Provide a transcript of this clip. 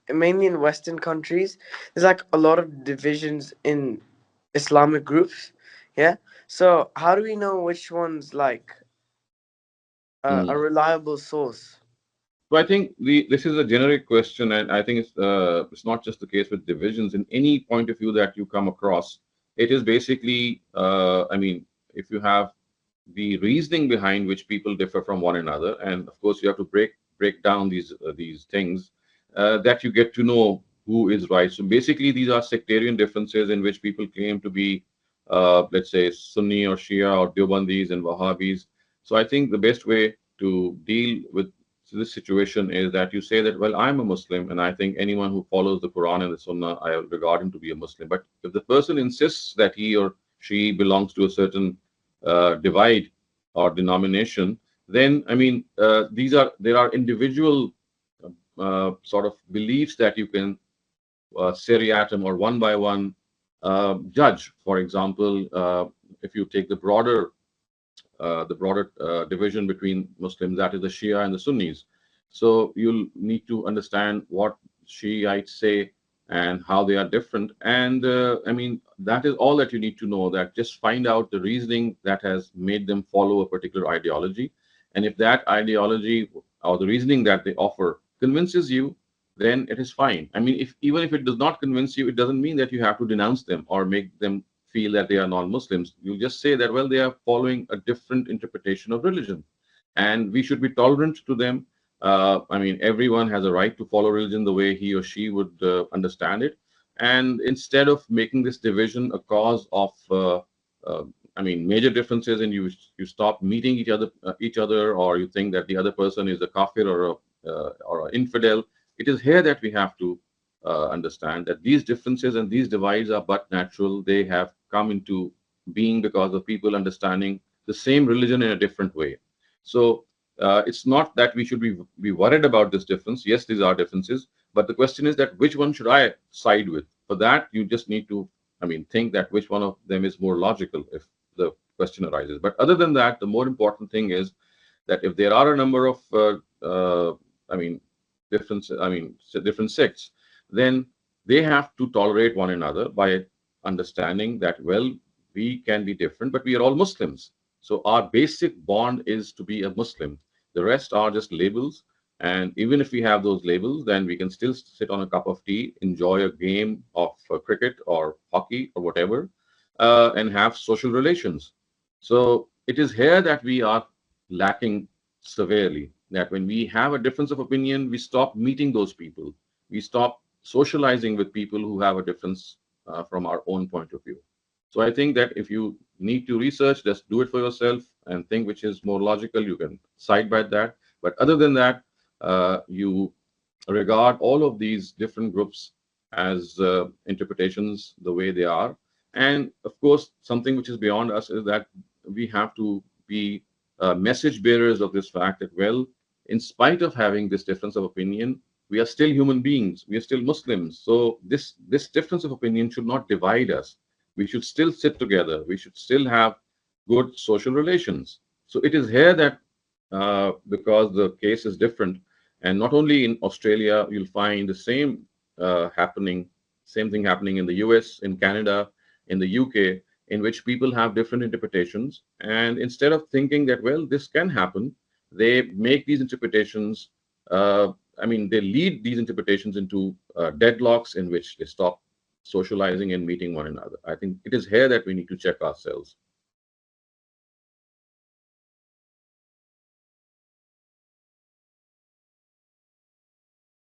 mainly in Western countries, there's like a lot of divisions in Islamic groups. Yeah. So how do we know which one's like a Mm. reliable source? So I think this is a generic question, and I think it's not just the case with divisions. In any point of view that you come across, it is basically, I mean, if you have the reasoning behind which people differ from one another, and of course you have to break down these things, that you get to know who is right. So basically, these are sectarian differences in which people claim to be, let's say, Sunni or Shia or Deobandis and Wahhabis. So I think the best way to deal with this situation is that you say that, well, I'm a Muslim, and I think anyone who follows the Quran and the Sunnah, I regard him to be a Muslim. But if the person insists that he or she belongs to a certain divide or denomination, then I mean, there are individual sort of beliefs that you can seriatim or one by one judge. For example, if you take the broader division between Muslims, that is the Shia and the Sunnis. So you'll need to understand what Shiites say and how they are different. And I mean, that is all that you need to know, that just find out the reasoning that has made them follow a particular ideology. And if that ideology or the reasoning that they offer convinces you, then it is fine. I mean, if even if it does not convince you, it doesn't mean that you have to denounce them or make them feel that they are non-Muslims. You just say that, well, they are following a different interpretation of religion, and we should be tolerant to them. I mean, everyone has a right to follow religion the way he or she would understand it. And instead of making this division a cause of, uh, I mean, major differences, and you stop meeting each other, or you think that the other person is a kafir or an infidel, it is here that we have to understand that these differences and these divides are but natural. They have come into being because of people understanding the same religion in a different way. So it's not that we should be worried about this difference. Yes, these are differences, but the question is that which one should I side with? For that, you just need to, I mean, think that which one of them is more logical if the question arises. But other than that, the more important thing is that if there are a number of, I mean, different sects, then they have to tolerate one another by understanding that, well, we can be different, but we are all Muslims. So our basic bond is to be a Muslim. The rest are just labels. And even if we have those labels, then we can still sit on a cup of tea, enjoy a game of cricket or hockey or whatever, and have social relations. So it is here that we are lacking severely. That when we have a difference of opinion, we stop meeting those people. We stop socializing with people who have a difference from our own point of view. So I think that if you need to research, just do it for yourself and think which is more logical. You can side by that. But other than that, you regard all of these different groups as interpretations the way they are. And of course, something which is beyond us is that we have to be message bearers of this fact that, well, in spite of having this difference of opinion, we are still human beings. We are still Muslims. So this difference of opinion should not divide us. We should still sit together. We should still have good social relations. So it is here that because the case is different, and not only in Australia, you'll find the same thing happening in the US, in Canada, in the UK, in which people have different interpretations. And instead of thinking that, well, this can happen, they make these interpretations, I mean, they lead these interpretations into deadlocks in which they stop socializing and meeting one another. I think it is here that we need to check ourselves.